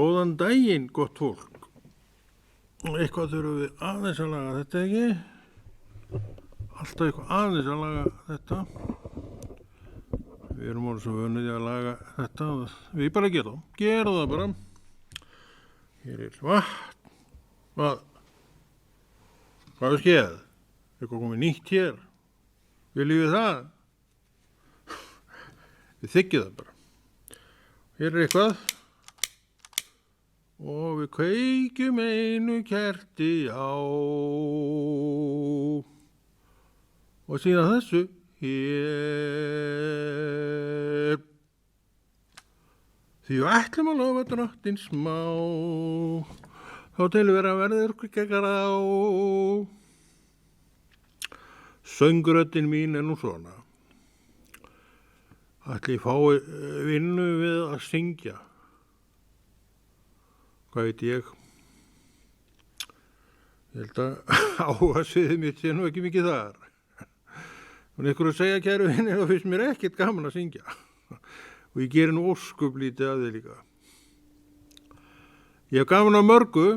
Góðan daginn, gott fólk. Eitthvað þurfum við aðeins að laga þetta, ekki? Alltaf eitthvað aðeins að laga þetta. Við erum orðið svo vönuð að laga þetta. Við bara gerum það bara. Hér er vatn. Hvað er skeið? Eitthvað komið nýtt hér. Viljum við það? Við þykjum það bara. Hér er eitthvað. Og við kveikjum einu kerti á. Og síðan þessu hér. Því við ætlum að lofa drottinn smá. Þá til vera verður kveikjar á. Söngröddin mín er nú svona. Ætli ég fái vinnu við að syngja. Hvað veit ég? Ég held að áhersfiðið mitt sé nú ekki mikið þar. Og einhverju að segja, kæru vinir, þá finnst mér ekkert gaman að syngja. Og ég geri nú ósköp lítið af þið líka. Ég hef gaman af mörgu,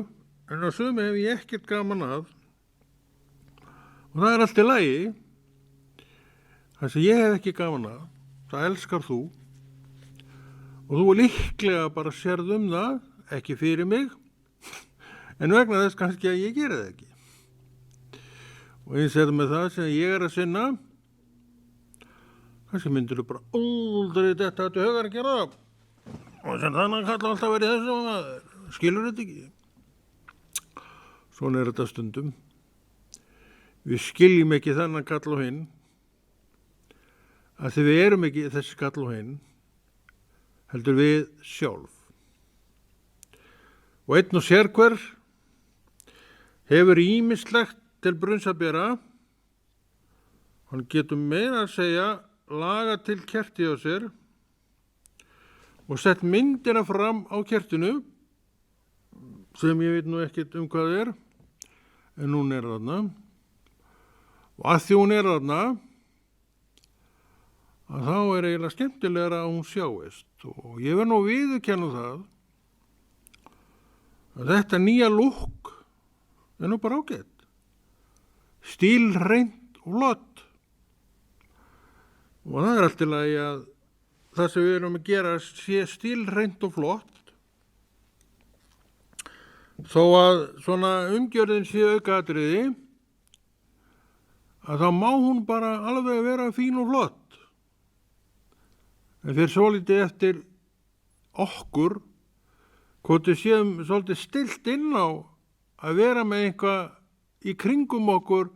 en á sumu hef ég ekkert gaman af. Og það er allt í lagi. Það sem ég hef ekki gaman af, það elskar þú. Og þú líklega bara sérð það, ekki fyrir mig, en vegna þess kannski að ég geri það ekki. Og eins er með það sem ég er að sinna, kannski myndir þú bara aldrei þetta að hugar að gera það. Og sem þannig að kalla alltaf verið þessu og maður skilur þetta ekki. Svona er þetta stundum. Við skiljum ekki þennan kall og hinn, að því við erum ekki þessi kall og hinn, heldur við sjálf. Og einn og sérhver hefur ýmislegt til brunns að bera. Hann getur meira að segja laga til kerti á sér og sett myndina fram á kertinu sem ég veit nú ekkert hvað er, en hún er þarna. Og að því hún er þarna, að þá er eiginlega skemmtilegra að hún sjáist. Og ég verð nú að viðurkenna það að þetta nýja lúkk er nú bara ágætt. Stílhreint og flott. Og það er allt í lagi að það sem við erum að gera sé stílhreint og flott. Þó að svona umgjörðin sé aukaatriði, að þá má hún bara alveg vera fín og flott. En fyrir svolítið eftir okkur, hvort við séum svolítið stillt inn á að vera með eitthvað í kringum okkur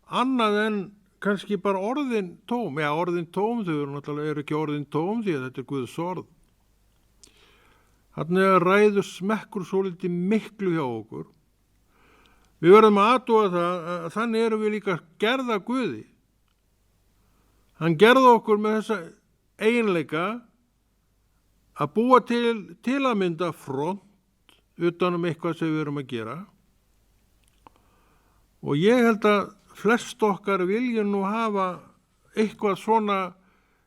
annað en kannski bara orðin tóm. Já, orðin tóm, þau eru ekki orðin tóm því að þetta er Guðs orð. Þannig að ræður smekkur svolítið miklu hjá okkur. Við verðum að athuga það að þannig erum við líka gerða Guði. Hann gerði okkur með þessa eiginleika að búa til að mynda front utanum eitthvað sem við erum að gera. Og ég held að flest okkar vilja nú hafa eitthvað svona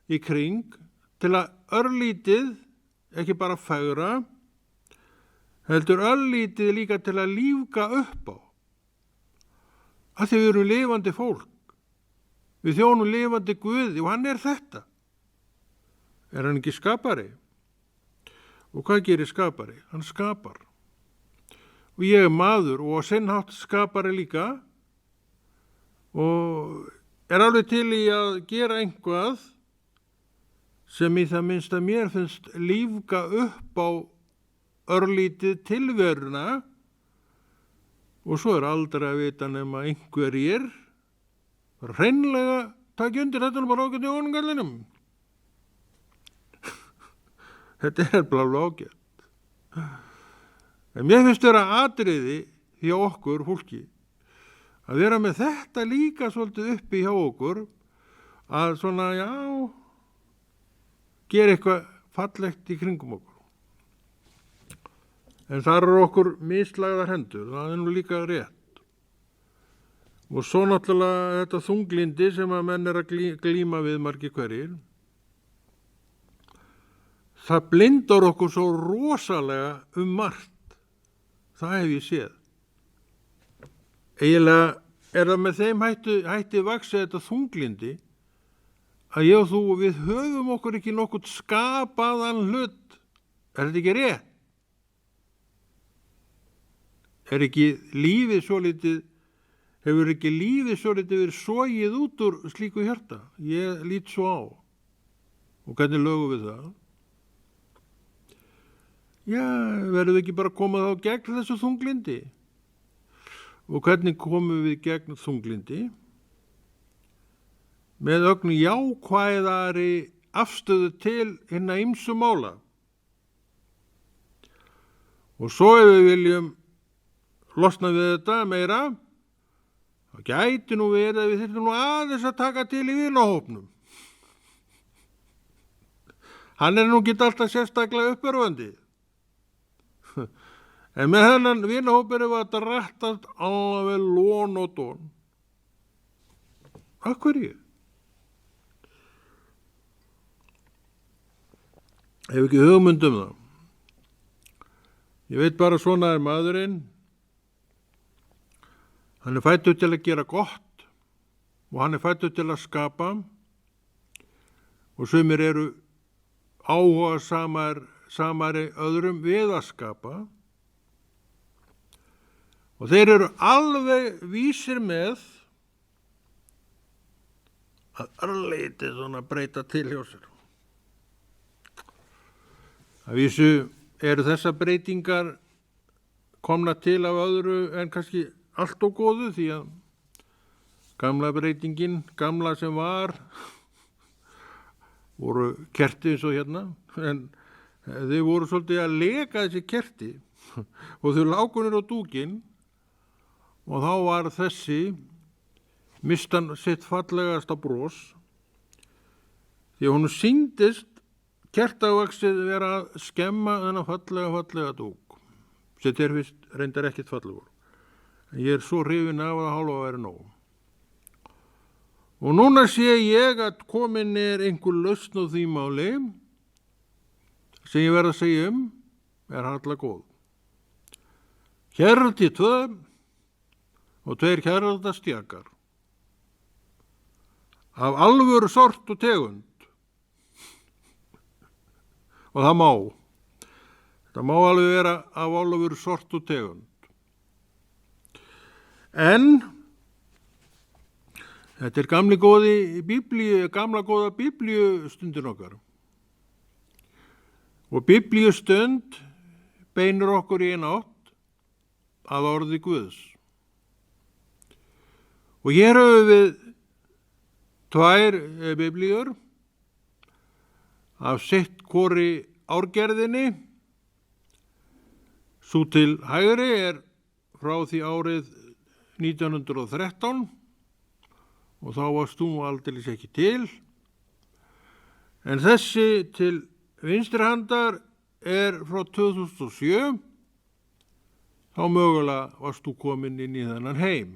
í kring til að örlítið, ekki bara fegra, heldur örlítið líka til að lífga upp á. Af því við erum lifandi fólk. Við þjónum lifandi Guði og hann er þetta. Er hann ekki skapari? Og hvað gerir skapari? Hann skapar. Og ég er maður og á sinn hátt skapari líka og er alveg til í að gera einhvað sem í það minnst að mér finnst lífga upp á örlítið tilveruna og svo er aldrei að vita nema einhverjir hreinlega taka undir þetta bara ágætt í honumgallinum. Þetta er blála ágætt. En mér finnst vera atriði hjá okkur fólki að vera með þetta líka svolítið uppi hjá okkur að svona, já, gera eitthvað fallegt í kringum okkur. En þar eru okkur mislagðar hendur, það er nú líka rétt. Og svo náttúrulega þetta þunglindi sem að menn er að glíma við margir hverjir. það blindar okkur svo rosalega margt. Það hef ég séð. Eiginlega það með þeim hætti vaxið þetta þunglindi að ég og þú, við höfum okkur ekki nokkuð skapaðan hlut. Þetta ekki rétt? Ekki lífið svolítið, hefur ekki lífið svolítið verið sogið út úr slíku hjarta? Ég lít svo á. Og hvernig lögum við það? Já, verðum við ekki bara að koma þá gegn þessu þunglindi? Og hvernig komum við gegn þunglindi? Með ögn jákvæðari afstöðu til hinna ýmsu mála. Og svo ef við viljum losna við þetta meira, þá gæti nú verið að við þyrftum nú aðeins að taka til í vinahópnum. Hann nú ekki alltaf sérstaklega uppörvandi. En með hennan vinahóp var þetta rættast alveg lón og dón. Af hverju? Hef ekki hugmynd um það. Ég veit bara svona maðurinn. Hann fæddur til að gera gott og hann fæddur til að skapa og sumir eru áhuga samari öðrum við að skapa og þeir eru alveg vísir með að örlítið svona breyta til hjá sér. Að vísu eru þessar breytingar komna til af öðru en kannski allt og góðu því að gamla breytingin, gamla sem var, voru kerti eins og hérna, en þau voru svolítið að leka þessi kerti og þau lákunir á dúkin og þá var þessi mistan sitt fallegasta bros því að hún sýndist kertavaxið vera að skemma þennan fallega dúk sem þeir fyrst reyndar ekkert fallegur. Ég svo hrifinn af að hálfa að vera nóg. Og núna sé ég að komin einhver lausn á því máli sem ég verð að segja harla góð. Kerti 2 og 2 kertastjakar af alvöru sort og tegund. Og það má. Það má alveg vera af alvöru sort og tegund. En þetta gamla góða biblíustundin okkar. Og biblíustund beinir okkur í eina átt að orði Guðs. Og hér höfum við 2 biblíur af sitt hvori árgerðinni. Sú til hægri frá því árið 1913 og þá varst þú aldeilis ekki til. En þessi til vinstri handar frá 2007. Þá mögulega varst þú komin inn í þennan heim.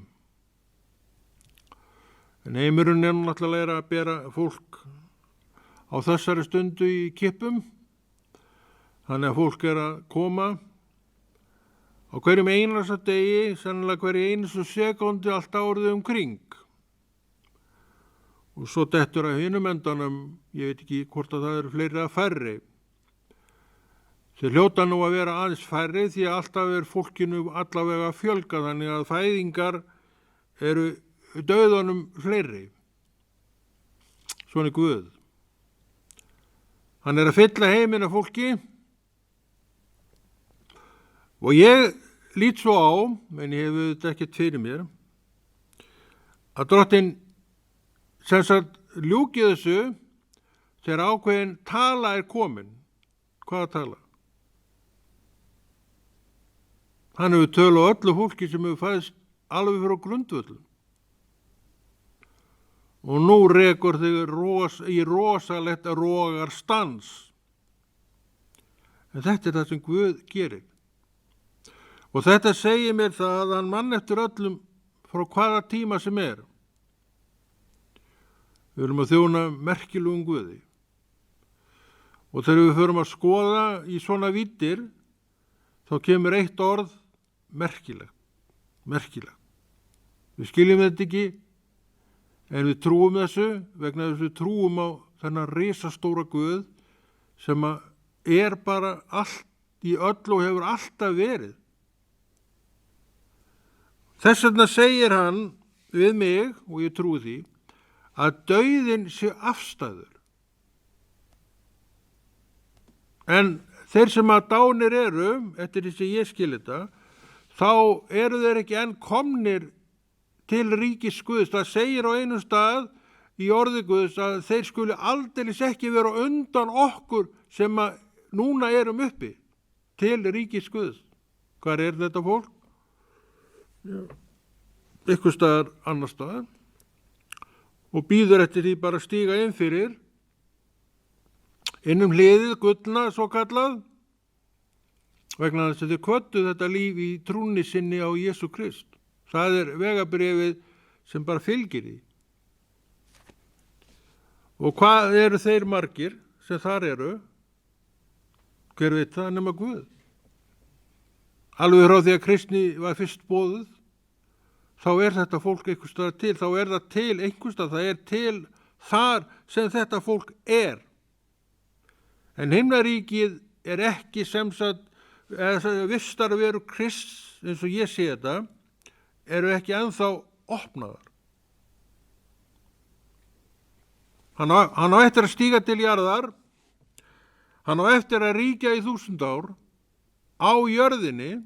En heimurinn náttúrulega að bera fólk á þessari stundu í kippum. Þannig að fólk að koma á hverjum einasta degi, sennilega hverju einastu sekúndu allt árið kring. Og svo dettur að hinum endanum, ég veit ekki hvort að það eru fleiri að færri. Þeir hljóta nú að vera aðeins færri því að alltaf fólkinu allavega að fjölga þannig að fæðingar eru dauðanum fleiri. Svona Guð. Hann að fylla heiminn af fólki og ég lít svo á, en ég hef þetta ekkert fyrir mér, að Drottinn sem sagt ljúki þessu þegar ákveðin tala komin. Hvaða tala? Hann hefur tölu á öllu fólki sem hefur fæðst alveg frá grundvöllum. Og nú rekur þig í rosalegt rogarstans. En þetta það sem Guð gerir. Og þetta segir mér það að hann mann eftir öllum frá hvaða tíma sem Við erum að þjóna merkilegum Guði. Og þegar við förum að skoða í svona víddir, þá kemur eitt orð merkilegt. Við skiljum þetta ekki, en við trúum þessu vegna þess að við trúum á þennan risastóra Guð sem er bara allt í öll og hefur alltaf verið. Þess vegna segir hann við mig, og ég trúi því, að dauðinn sé afstæður. En þeir sem að dánir eru, eftir því sem ég skil þetta, þá eru þeir ekki enn komnir til ríkis Guðs. Það segir á einum stað í orði Guðs að þeir skuli aldeilis ekki vera undan okkur sem að núna erum uppi til ríkis Guðs. Hvar er þetta fólk? Ykkur staðar, annar staðar. Og býður eftir því bara að stíga inn fyrir innum hliðið gullna svo kallað, vegna þess að þau kvöddu þetta líf í trúnni sinni á Jesú Krist. Það er vegabréfið sem bara fylgir því. Og hvað eru þeir margir sem þar eru? Hver veit það nema Guð? Alveg frá því að kristni var fyrst boðuð, þá er þetta fólk einhvers staðar til, þá er það til einhvers staðar, það er til þar sem þetta fólk er. En himnaríkið er ekki sem sagt, vistar veru Krists, eins og ég sé þetta, eru ekki ennþá opnaðar. Hann á eftir að stíga til jarðar, hann á eftir að ríkja í 1000 ár á jörðinni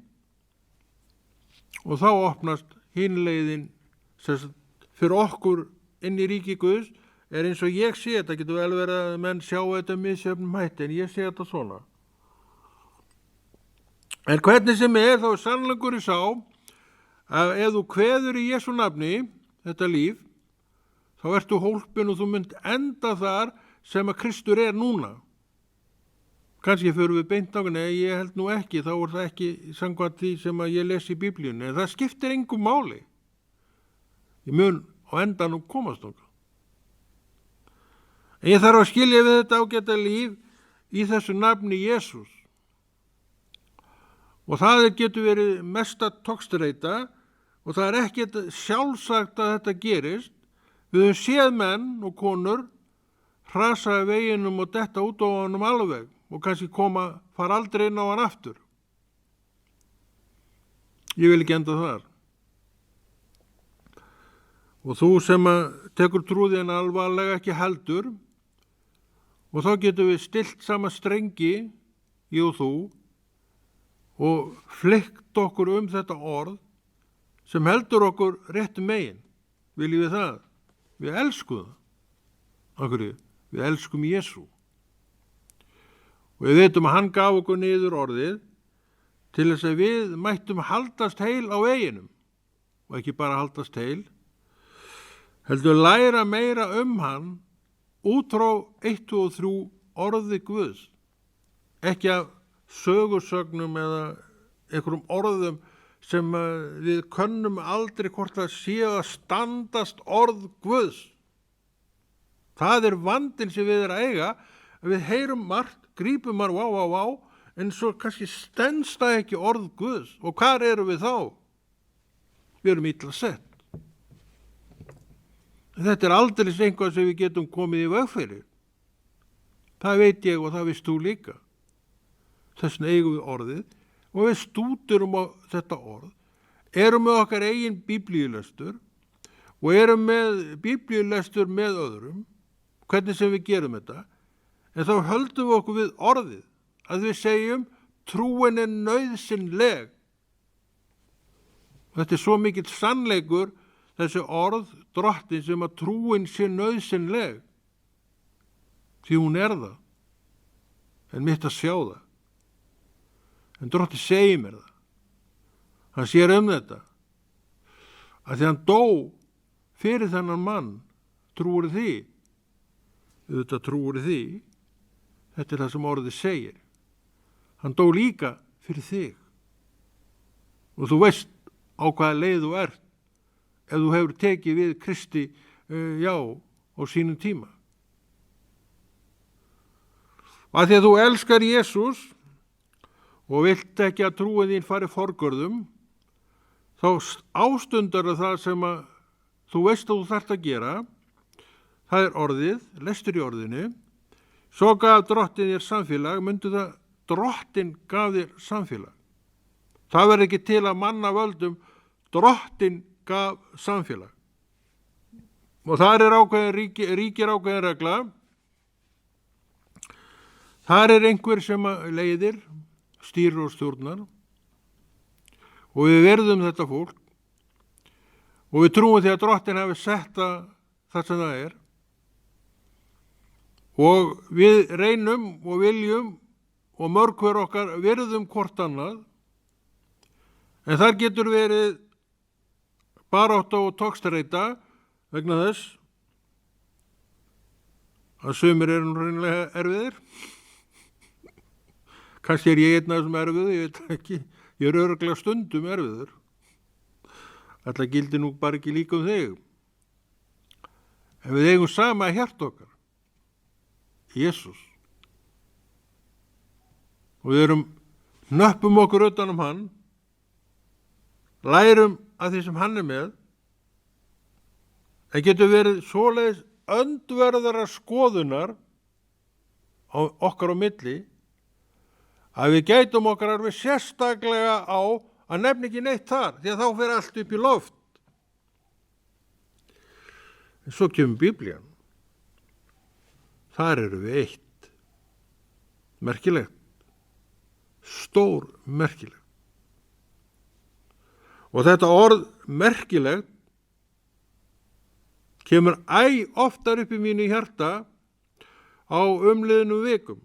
og þá opnast hinleiðin fyrir okkur inn í ríki Guðs. Er eins og ég sé þetta, getur vel verið að menn sjá þetta misjöfnum hætti, en ég sé þetta svona. En hvernig sem þá er sannleikur í sá að ef þú kveður í Jesú nafni þetta líf, þá ertu hólpin og þú mynd enda þar sem að Kristur er núna. Kannski fyrir við beint á, nei, ég held nú ekki, þá er það ekki samkvæmt því sem að ég lesi í Biblíunni, en það skiptir engum máli. Ég mun á endanum komast okkar. En ég þarf að skilja við þetta ágæta líf í þessu nafni Jesús. Og það getur verið mesta togstreita og það er ekkert sjálfsagt að þetta gerist. Við höfum séð menn og konur hrasa veginum og detta út á honum alveg og kannski fara aldrei inn á hann aftur. Ég vil ekki enda þar. Og þú sem tekur trúðina alvarlega ekki heldur, og þá getum við stillt saman strengi, ég og þú, og fleikt okkur þetta orð sem heldur okkur réttum megin. Viljum við það? Við elskum það. Akkur, við elskum Jesú. Og við veitum að hann gaf okkur niður orðið til þess að við mættum haldast heil á veginum. Og ekki bara haldast heil, heldur læra meira hann út frá 1 og 3 orði Guðs. Ekki af sögursögnum eða einhverjum orðum sem við könnum aldrei hvort það séu að standast orð Guðs. Það er vandinn sem við að eiga, að við heyrum margt, grípum margt, vá, en svo kannski stenst það ekki orð Guðs. Og hvar erum við þá? Við erum illa sett. Þetta er aldrei einhvað sem við getum komið í veg fyrir. Það veit ég og það veist þú líka. Þess vegna eigum við orðið og við stúturum á þetta orð, erum með okkar eigin biblíulestur og erum með biblíulestur með öðrum, hvernig sem við gerum þetta, en þá höldum við okkur við orðið, að við segjum trúin er nauðsynleg. Þetta er svo mikill sannleikur, þessi orð drottin sem að trúin sé nauðsynleg, því hún er það, en mitt að sjá það. En drotti segir mér það. Hann sér þetta. Að því hann dó fyrir þennan mann, trúir því. Auðvitað trúir því. Þetta er það sem orðið segir. Hann dó líka fyrir þig. Og þú veist á hvaða leið þú ert ef þú hefur tekið við Kristi á sínum tíma. Að því að þú elskar Jesús og vilt ekki að trúin þín fari forgörðum, þá ástundar það sem að þú veist að þú þarft að gera. Það er orðið, lestur í orðinu. Svo gaf drottin þér samfélag, myndu það, drottin gaf þér samfélag. Það verður ekki til að manna völdum, drottin gaf samfélag. Og þar er ríkir ákveðin regla. Þar er einhver sem leiðir, stýrir og stjórnar. Og við verðum þetta fólk. Og við trúum því að drottin hafi sett það sem það er. Og við reynum og viljum og mörg hver okkar virðum hvort annað, en þar getur verið barátta og togstreita vegna þess að sumir eru reynilega erfiðir. Kannski er ég einn af þessum erfiðu, ég veit ekki, ég er örugglega stundum erfiður. Alla gildi nú bara ekki líka þig. En við eigum sama hjart okkar, Jesús. Og við nöppum okkur utan hann, lærum að því sem hann er með, en getur verið svoleiðis öndverðara skoðunar á okkar á milli, að við gætum okkar alveg sérstaklega á að nefna ekki neitt þar, því að þá fer allt upp í loft. En svo kemur Biblían. Þar eru við eitt. Merkilegt. Stór merkilegt. Og þetta orð merkilegt kemur oftar upp í mínu hjarta á umliðnum vikum.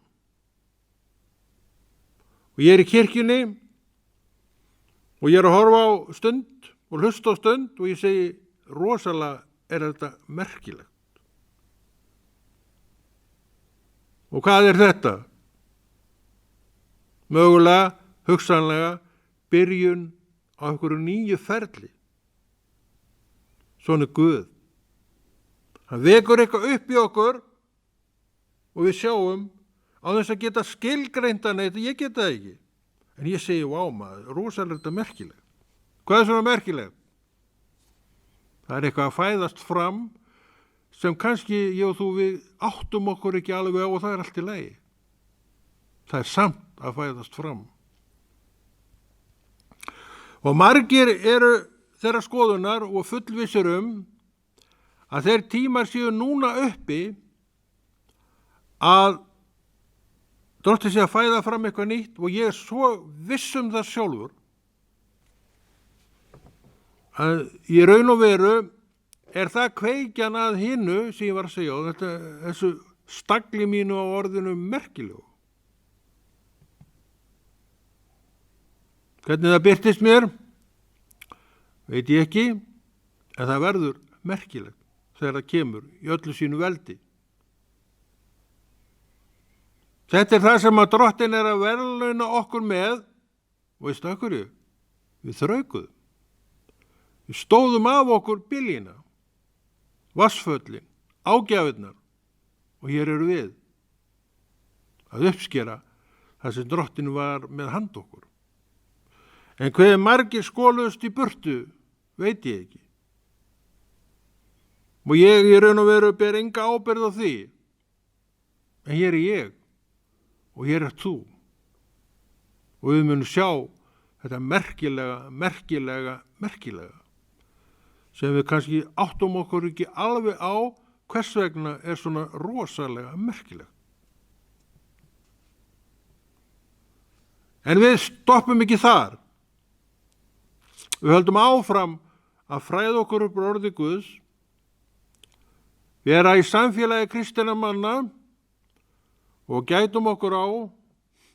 Og ég er í kirkjunni og ég er að horfa á stund og hlusta á stund og ég segi, rosalega er þetta merkilegt. Og hvað er þetta? Mögulega, hugsanlega, byrjun á einhverju nýju ferli. Svona Guð. Hann vekur eitthvað upp í okkur og við sjáum á þess að geta skilgreinda neitt, ég geta það ekki. En ég segi, vá maður, rosalega þetta merkilegt. Hvað er svona merkilegt? Það er eitthvað að fæðast fram sem kannski ég og þú við áttum okkur ekki alveg á og það er allt í lagi. Það er samt að fæðast fram. Og margir eru þeirra skoðunar og fullvissir að þeir tímar séu núna uppi að Drottinn sé að fæða fram eitthvað nýtt og ég er svo viss það sjálfur að í raun og veru er það kveikjan að hinnu sem ég var að segja og þessu stagli mínu á orðinu merkilegu. Hvernig það birtist mér, veit ég ekki, en það verður merkilegt þegar það kemur í öllu sínu veldi. Þetta er það sem að Drottinn er að verðlauna okkur með, og veistu okkur við þraukuðum. Við stóðum af okkur byljina, vassföllin, ágjafirnar og hér eru við að uppskera það sem Drottinn var með hand okkur. En hver margir skóluðust í burtu, veit ég ekki. Og ég í raun og veru ber enga ábyrgð á því. En hér er ég og hér er þú. Og við munum sjá þetta merkilega sem við kannski áttum okkur ekki alveg á hvers vegna er svona rosalega merkilegt. En við stoppum ekki þar. Við höldum áfram að fræða okkur upp orði Guðs, vera í samfélagi kristinna manna og gætum okkur á,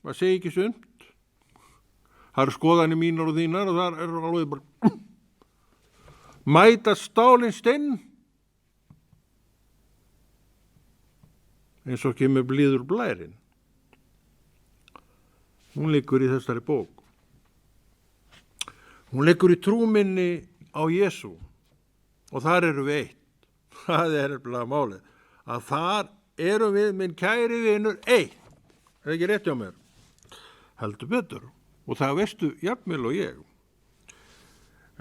að segja ekki sumt, það eru skoðanir mínar og þínar og þar er alveg bara mæta stálinn steinn eins og kemur blíður blærinn. Hún liggur í þessari bók. Hún liggur í trúminni á Jesú og þar eru við eitt. Það er nefnilega málið. Að þar eru við, minn kæri vinur, eitt. er ekki rétt hjá mér? Heldur betur. Og það veistu jafnvel og ég.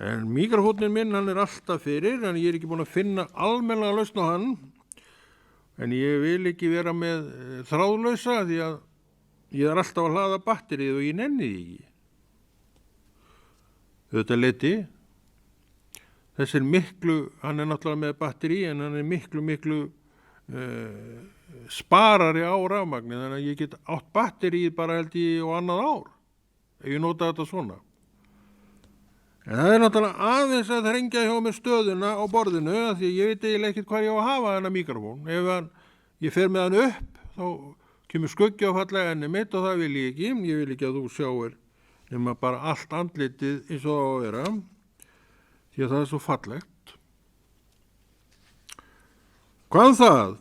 En míkrafóninn minn, hann er alltaf fyrir, en ég er ekki búin að finna almennilega lausn á hann. En ég vil ekki vera með þráðlausa því að ég er alltaf að hlaða batterið og ég nenni því ekki. Þetta leiti. Þessi er miklu, hann er náttúrulega með batteri en hann er miklu sparari á rafmagni, þannig að ég get átt batterið bara held ég á annað ár ef ég nota þetta svona. En það er náttúrulega aðeins að þrengja hjá mér stöðuna á borðinu því ég veit eiginlega ekkert hvað ég á að hafa þennan mikrofón. Ef ég fer með hann upp þá kemur skuggi á fallega enni mitt og það vil ég ekki. Ég vil ekki að þú sjáir nema bara allt andlitið eins og það á að vera því að það er svo fallegt. Hvað það?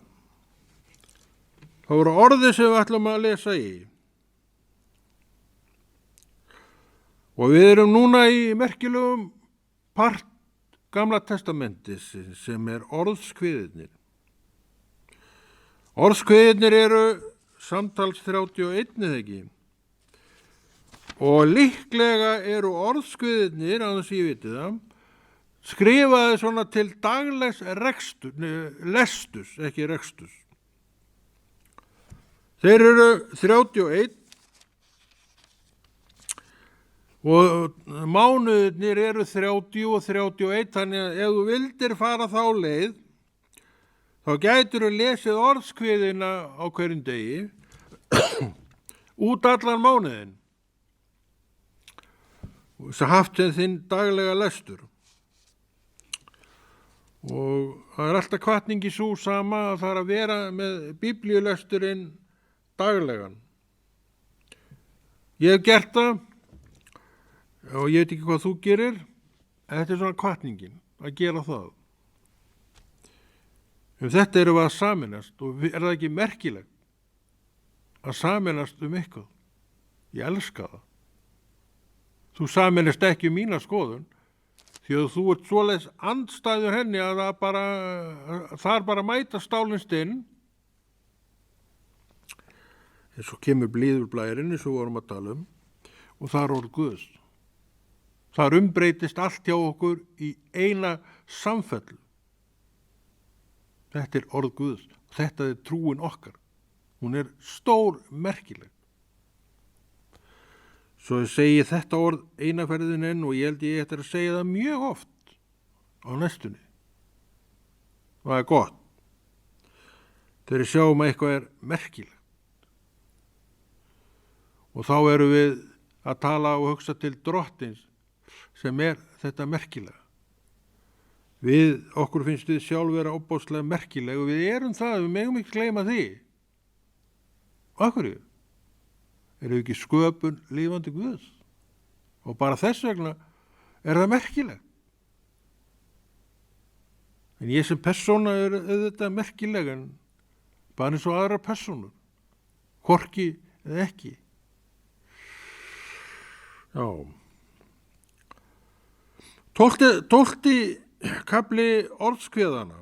Það voru orðið sem við ætlum að lesa í. Og við erum núna í merkilegum part Gamla testamentis sem er orðskviðirnir. Orðskviðirnir eru samtals 31 eða ekki. Og líklega eru orðskviðirnir, annars ég viti það, skrifaði svona til daglegs lestus, ekki rekstus. Þeir eru 31 og mánuðirnir eru 30 og 31, þannig að ef þú vildir fara þá leið, þá gætir þú lesið orðskviðina á hverjum degi út allan mánuðin og þess að haft sem þinn daglega lestur. Og það er alltaf hvatning í sú sama að það er að vera með biblíulesturinn daglegan. Ég hef gert það og ég veit ekki hvað þú gerir, en þetta er svona hvatningin að gera það. Þetta eru við að sameinast og er það ekki merkilegt að sameinast eitthvað? Ég elska það. Þú sameinast ekki mína skoðun því að þú ert svoleiðis andstæður henni að það er bara mæta stálinn inn. En svo kemur blíðurblæðurinn eins og vorum að tala og það er orð Guðs. Það umbreytist allt hjá okkur í eina samfellu. Þetta er orð Guðs. Þetta er trúin okkar. Hún er stór merkileg. Svo ég segi þetta orð eina ferðin enn og ég held ég ætti að segja það mjög oft á næstunni. Og það er gott. Þegar við sjáum að eitthvað er merkilegt. Og þá erum við að tala og hugsa til drottins sem er þetta merkilega. Okkur finnst við sjálf vera óbáslega merkileg og við erum það, við megum ekki gleyma því. Og af hverju? Erum við ekki sköpun lifandi Guðs? Og bara þess vegna er það merkileg. En ég sem persóna er auðvitað merkileg en bara eins og aðra persónur. Hvorki eða ekki. Já. 12. kafli orðskviðana.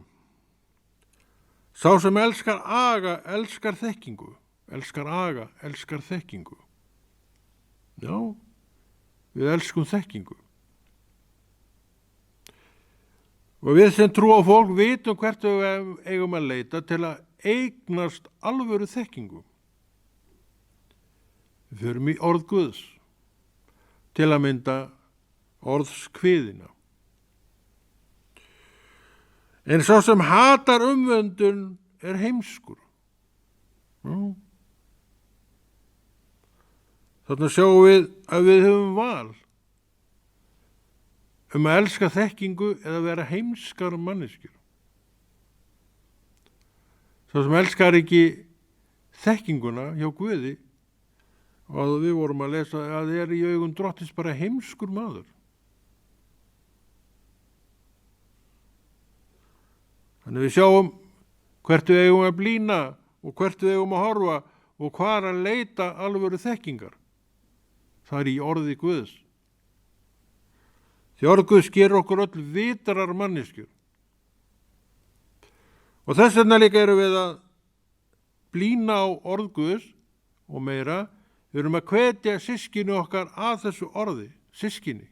Sá sem elskar aga, elskar þekkingu. Elskar aga, elskar þekkingu. Já, við elskum þekkingu. Og við sem trú á fólk vitum hvert við eigum að leita til að eignast alvöru þekkingu. Við förum í orð Guðs. Til að mynda orðskviðina. En sá sem hatar umvöndun er heimskur. Þarna sjáum við að við höfum val að elska þekkingu eða vera heimskar manneskjur. Sá sem elskar ekki þekkinguna hjá Guði og við vorum að lesa að það er í augum drottins bara heimskur maður. Þannig við sjáum hvert við eigum að blína og hvert við eigum að horfa og hvar að leita alvöru þekkingar. Það er í orði Guðs. Því orð Guðs gerir okkur öll vitrar manneskjur. Og þess vegna líka erum við að blína á orð Guðs og meira. Við erum að hvetja systkini okkar að þessu orði, systkini.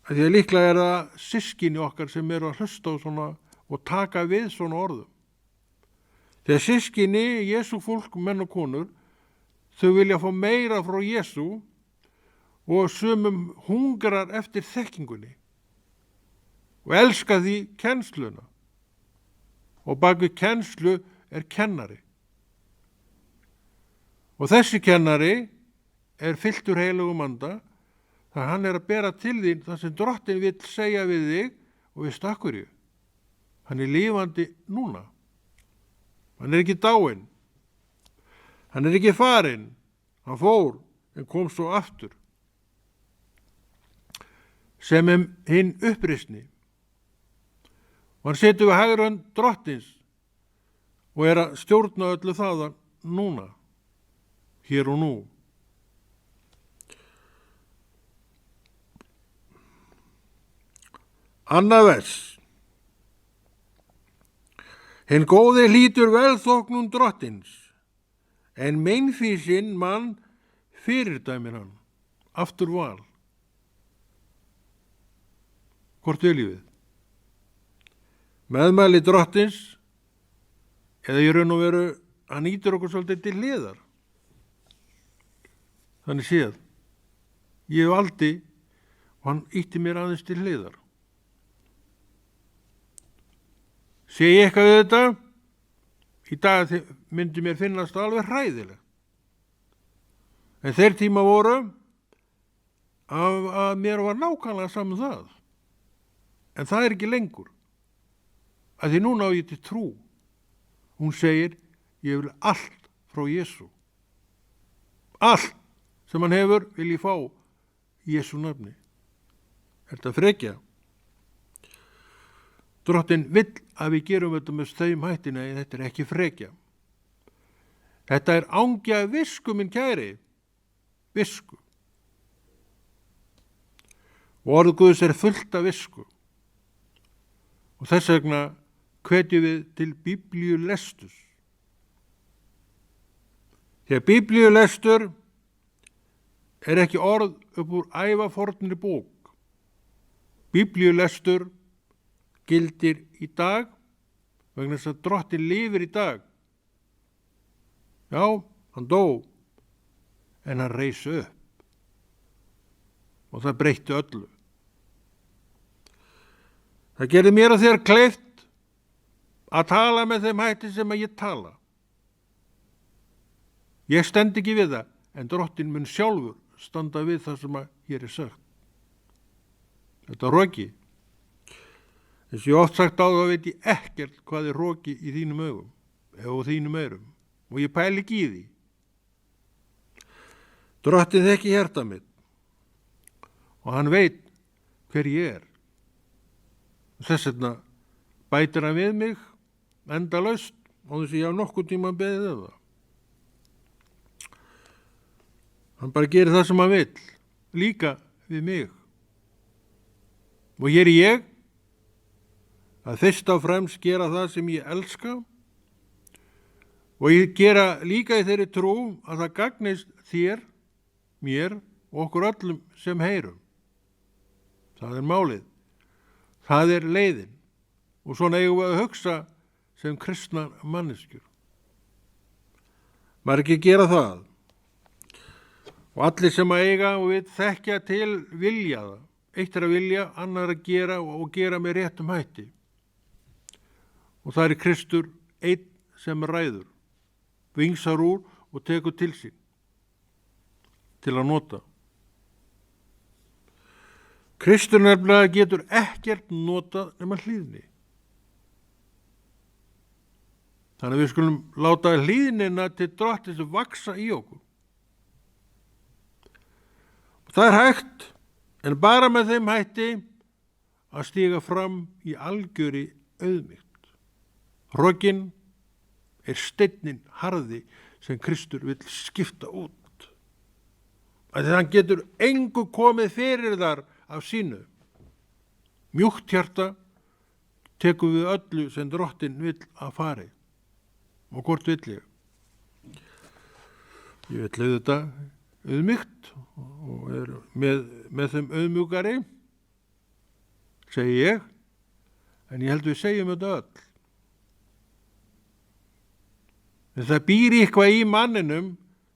Því að líklega er það systkini okkar sem eru að hlusta á svona og taka við svona orðum. Þegar systkini, Jesú fólk, menn og konur, þau vilja fá meira frá Jesú og sumum hungrar eftir þekkingunni og elska því kennsluna. Og bak við kennslu er kennari. Og þessi kennari er fylltur heilugum anda, þar hann er að bera til þín það sem Drottinn vill segja við þig og við stakkurju. Hann er lifandi núna. Hann er ekki dáinn. Hann er ekki farinn. Hann fór en kom svo aftur. Sem hinn upprisni. Og hann setur við hægri hönd Drottins og er að stjórna öllu þaðan núna. Hér og nú. Annað vers. Hinn góði hlýtur velþóknun Drottins, en meinfýsinn mann fyrirdæmir hann, aftur val. Hvort viljum við? Meðmæli Drottins, eða í raun og veru, hann ýtir okkur svolítið til hliðar. Þannig séð, ég valdi og hann ýtti mér aðeins til hliðar. Sé ég eitthvað við þetta? Í dag myndi mér finnast það alveg hræðilegt. En þeir tíma voru að mér var nákvæmlega saman það. En það er ekki lengur. Að því núna á ég til trú. Hún segir, ég vil allt frá Jesú. Allt sem hann hefur vil ég fá í Jesú nafni. Er þetta frekja? Drottinn vill að við gerum þetta með þeim hættina en þetta er ekki frekja. Þetta er angja visku, minn kæri. Visku. Og orð Guðs er fullt af visku. Og þess vegna hvetjum við til biblíulesturs. Þegar biblíulestur er ekki orð upp úr ævafornri bók. Biblíulestur gildir í dag vegna þess að Drottinn lifir í dag. Já, hann dó, en hann reis upp. Og það breytti öllu. Það gerði mér og þér kleift að tala með þeim hætti sem að ég tala. Ég stend ekki við það, en Drottinn mun sjálfur standa við það sem að hér er sagt. Þetta roki. Þess ég oft sagt á það veit ég ekkert hvað er roki í þínum augum, eða þínum eyrum, og ég pæli ekki í því. Drottinn þekki hjarta mitt, og hann veit hver ég er. Þess vegna bætir hann við mig endalaust, og þess að ég á nokkuð tíma beðið það. Hann bara gerir það sem hann vill, líka við mig. Og hér er ég, að fyrst og fremst gera það sem ég elska og ég gera líka í þeirri trú að það gagnist þér, mér og okkur öllum sem heyrum. Það er málið. Það er leiðin. Og svona eigum við að hugsa sem kristnar manneskjur. Maður ekki gera það. Og allir sem að eiga og við þekkja til vilja það. Eitt er að vilja, annar að gera og gera með réttum hætti. Og það er Kristur einn sem ræður, vingsar úr og tekur til sín, til að nota. Kristur nefnilega getur ekkert notað nema hlýðni. Þannig að við skulum láta hlýðnina til Drottins vaksa í okkur. Og það er hægt, en bara með þeim hætti að stíga fram í algjöri auðmýkt. Rokinn er steinninn harði sem Kristur vill skipta út. Að hann getur engu komið fyrir þar af sínu. Mjúkt hjarta tekur við öllu sem Drottinn vill að fari. Og hvort vill ég? Ég vil auðvitað auðmygt og er með þeim auðmjúkari, segi ég, en ég held við segjum þetta öll. En það býr eitthvað í manninum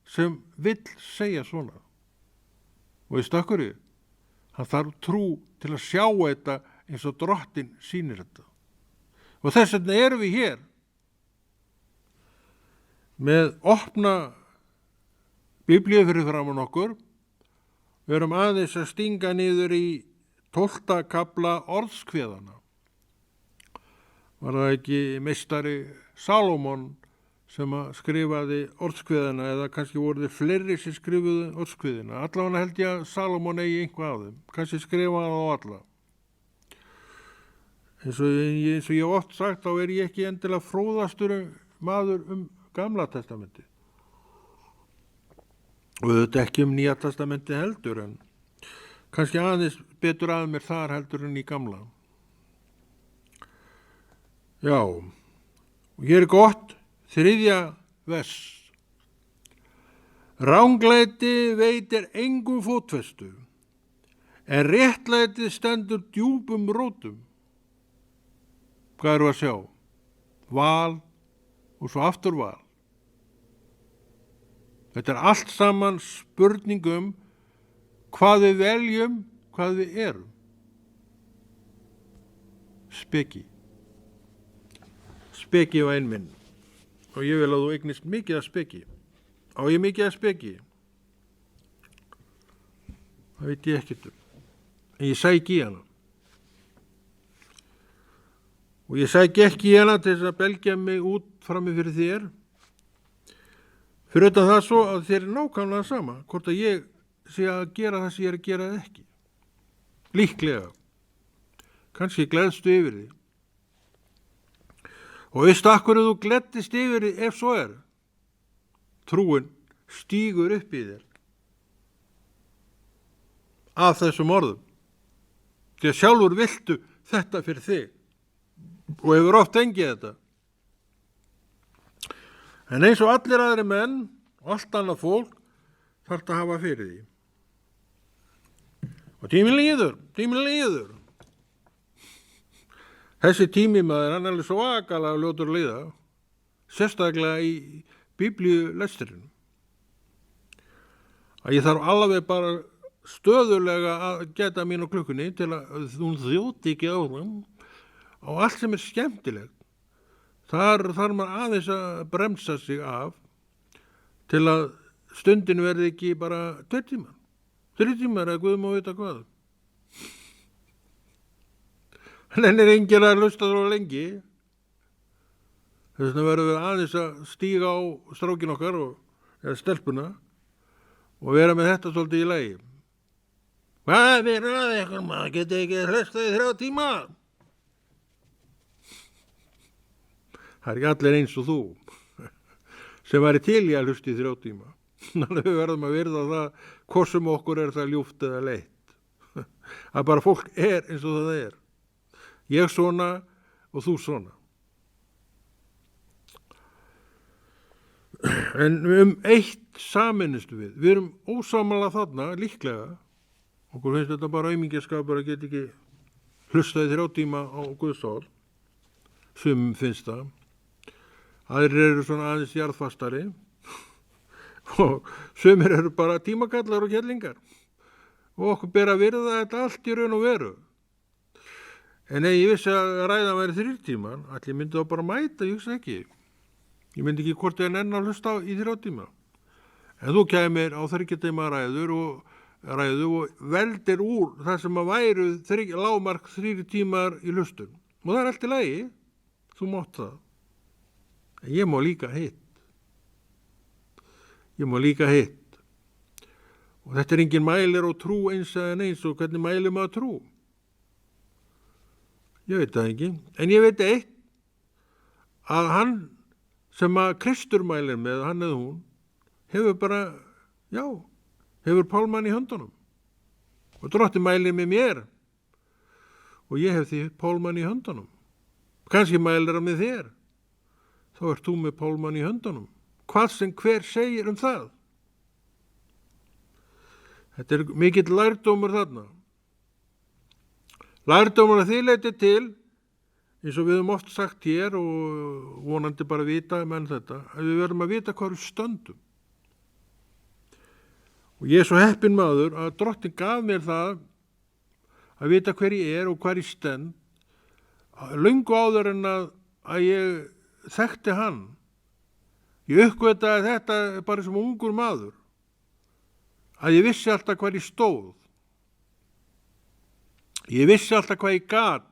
sem vill segja svona. Og í stakkurinn, hann þarf trú til að sjá þetta eins og Drottinn sýnir þetta. Og þess vegna erum við hér með opna Biblíu fyrir framan okkur. Við erum aðeins að stinga niður í 12. kafla orðskveðana. Var það ekki meistari Salómon sem að skrifaði orðskveðana, eða kannski voru þið fleiri sem skrifuðu orðskveðina? Allavega held ég að Salómon eigi einhvað af þeim. Kannski skrifa hann á alla. Eins og ég oft sagt, þá er ég ekki endilega fróðastur maður Gamla testamenti. Og þetta ekki Nýja testamenti heldur, en kannski aðeins betur að mér þar heldur en í Gamla. Já, og hér er gott, 3. vers. Ranglæti veitir engum fótfestu, en réttlæti stendur djúpum rótum. Hvað eru að sjá? Val og svo aftur val. Þetta er allt saman spurningum hvað við veljum, hvað við erum. Speki. Speki var einminn. Og ég vil að þú eignist mikið að speki. Á ég mikið að speki? Það veit ég ekkert um. En ég sæki í hana. Og ég sæki ekki í hana til þess að belgja mig út frammi fyrir þér. Fyrir utan það svo að þér er nákvæmlega sama, hvort að ég sé að gera það sem ég er að gera eða ekki. Líklega. Kannski gleðstu yfir því. Og veist akkur þú gleddist yfir því ef svo er? Trúin stígur upp í þér. Af þessum orðum. Því að sjálfur viltu þetta fyrir þig. Og hefur oft fengið þetta. En eins og allir aðri menn og allt annað fólk þarf að hafa fyrir því. Og tíminn líður. Þessi tími maður, hann er alveg svo akalega ljótur að líða, sérstaklega í Biblíulesturinn. Að ég þarf alveg bara stöðulega að geta mín á klukkunni til að hún þjóti ekki á þeim á allt sem er skemmtilegt. Þar þarf maður aðeins að bremsa sig af til að stundin verði ekki bara 2 tímar. 3 tímar eða Guð má vita hvað. En er enginn að hlusta svo lengi. Þess vegna verður við aðeins að stíga á strákin okkar eða stelpuna og vera með þetta svolítið í lagi. Hvað er að eitthvað, maður geti ekki hlusta í 3 tíma? Það er ekki allir eins og þú sem væri til í að hlusta í 3 tíma. Þannig við verðum að virða það hvort sem okkur er það ljúft eða leitt. Að bara fólk er eins og það er. Ég svona og þú svona. En eitt saminustu við. Við erum ósammála þarna, líklega. Okkur finnst þetta bara aumingjaskapur að geta ekki hlustað í 3 tíma á Guðs orð. Sum finnst það. Aðrir eru svona aðeins jarðfastari og sumir eru bara tímakallar og kellingar og okkur ber að virða þetta allt í raun og veru. En ég vissi að ræðan væri 3 tímar, allir myndi þá bara mæta, ég hugsa ekki. Ég myndi ekki hvort ég enn að hlusta í 3 tíma. En þú kæmir á 3 tíma ræðu og veldir úr það sem að væru lágmark 3 tímar í hlustun. Og það er allt í lagi, þú mátt það. En ég má líka hitt. Og þetta er engin mælir og trú eins og hvernig mælir maður trú. Ég veit það ekki. En ég veit eitt, að hann sem að Kristur mælir með, hann eða hún, hefur pálmann í höndunum. Og Drottinn mælir með mér. Og ég hef því pálmann í höndunum. Kannski mælir hann með þér. Þá ert þú með pálmann í höndunum. Hvað sem hver segir um það. Þetta er mikill lærdómur þarna. Lærdómur að því leyti til, eins og við höfum oft sagt hér og vonandi bara vita menn þetta, að við verðum að vita hvað við stöndum. Og ég er svo heppinn maður að Drottinn gaf mér það að vita hver ég og hvar ég stend, löngu áður en að ég þekkti hann. Ég uppgötaði þetta bara sem ungur maður, að ég vissi alltaf hvar ég stóð. Ég vissi alltaf hvað ég gat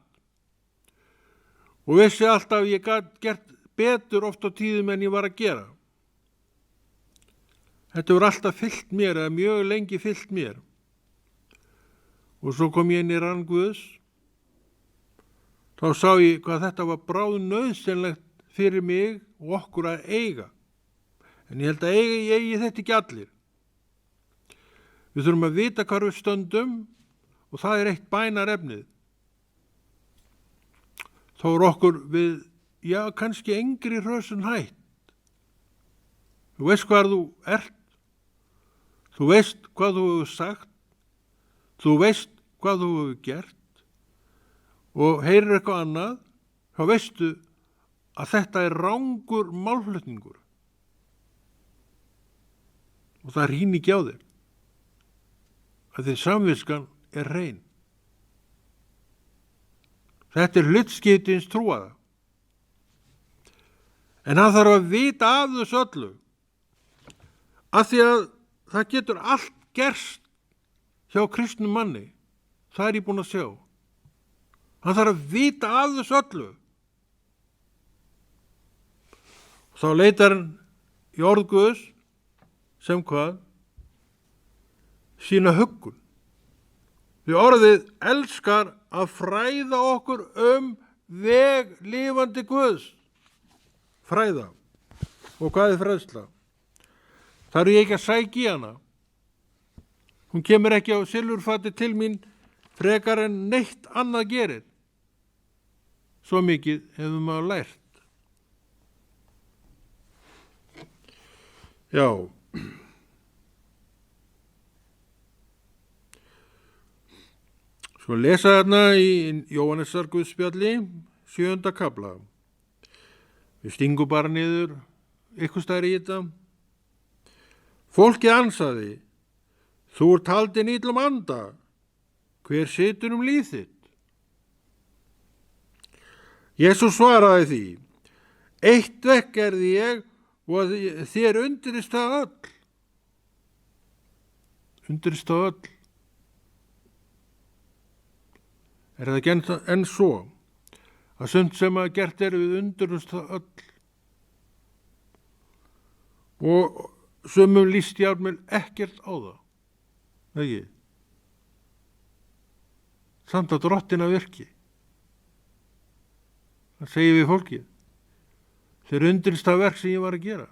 og vissi alltaf að ég gat gert betur oft á tíðum en ég var að gera. Þetta voru alltaf fyllt mér, eða mjög lengi fyllt mér. Og svo kom ég inn í rann Guðs. Þá sá ég hvað þetta var bráðnauðsynlegt fyrir mig og okkur að eiga. En ég held að ég eigi þetta ekki allir. Við þurfum að vita hvar við stöndum og það er eitt bænarefnið. Þá er okkur við, kannski engri hrösun hætt. Þú veist hvað þú ert. Þú veist hvað þú hefur sagt. Þú veist hvað þú hefur gert. Og heyrir eitthvað annað, þá veistu að þetta er rangur málflutningur. Og það rýn ekki á þér. Að því samviskan er hrein. Þetta er hlutskiptins trúaða. En hann þarf að vita af þessu öllu. Af því að það getur allt gerst hjá kristnum manni. Það er ég búinn að sjá. Hann þarf að vita af þessu öllu. Þá leitar hann í orð Guðs sem hvað? Sína huggun. Því orðið elskar að fræða okkur veg lifandi Guðs. Fræða. Og hvað er fræðsla? Það ég ekki að sækja í hana. Hún kemur ekki á silfurfati til mín frekar en neitt annað gerir. Svo mikið hefur maður lært. Já. Svo lesa þarna í Jóhannesar Guðspjalli 7. kafla. Við stingum bara niður ykkur stæri í þetta. Fólkið ansaði, þú ert haldinn illum anda, hver situr líf þitt? Jesús svaraði því, eitt vekk gerði ég og þér undirist það öll. Undirist það öll. Er það ekki enn svo að sumt sem að gert við undirist það öll? Og sumum líst jármjöl ekkert á það. Ekki? Samt að Drottin að virki. Það segir við fólkið. Þeir undirist það verk sem ég var að gera.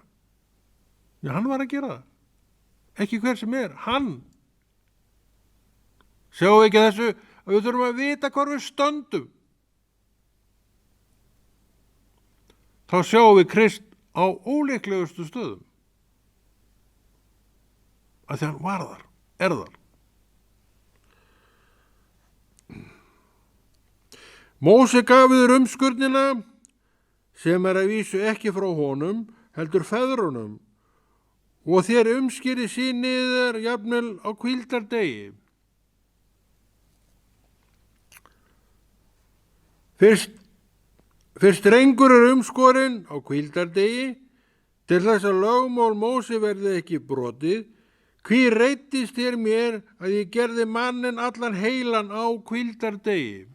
Já, hann var að gera það. Ekki hver sem er, hann. Sjáum við ekki þessu að við þurfum að vita hvar við stöndum. Þá sjáum við Krist á óleiklegustu stöðum. Að því hann var þar, er þar. Móse gaf yður umskurnina sem er að vísu ekki frá honum, heldur feðrunum, og þér umskýri síniðar jafnvel á hvíldardegi. Fyrst drengur umskorinn á hvíldardegi, til þess að lögmál Móse verði ekki brotið, hví reittist þér mér að ég gerði manninn allan heilan á hvíldardegi?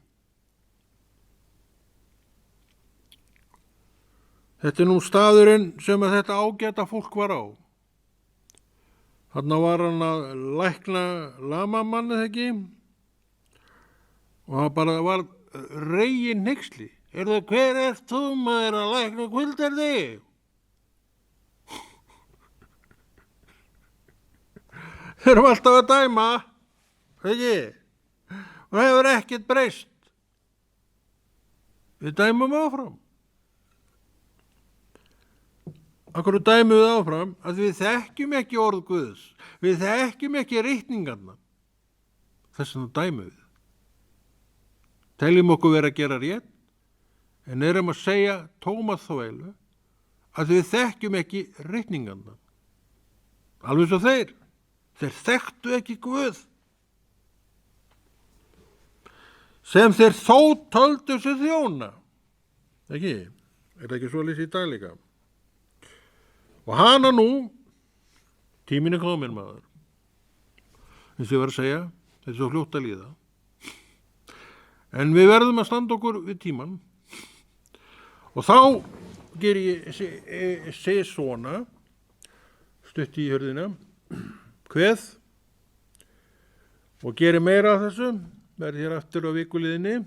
Þetta er nú staðurinn sem að þetta ágæta fólk var á. Þarna var hann að lækna lamamannið ekki og hann bara var regin hneyksli. Hver ert þú maður að lækna hvíldardegi? Þeir eru alltaf að dæma, ekki? Og það hefur ekkert breyst. Við dæmum áfram. Akkur dæmum við áfram að við þekkjum ekki orð Guðs, við þekkjum ekki ritningarna. Þess vegna dæmum við. Teljum okkur vera að gera rétt, en erum að segja Tómas Þóelu að við þekkjum ekki ritningarna. Alveg svo þeir þekktu ekki Guð. Sem þeir þó töldu sig þjóna. Ekki? Er það ekki svo lýst í dag líka? Og hana nú, tíminn er komin maður. Eins og ég var að segja, þetta er svo fljótt að líða. En við verðum að standa okkur við tíman. Og þá ger ég segi svona, stutt í hörðina, kveð, og geri meira af þessu, verði hér aftur á vikuliðinni,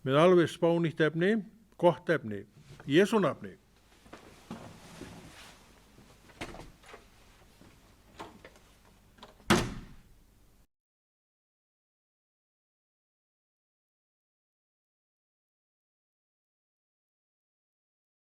með alveg spánýtt efni, gott efni, í Jesú nafni.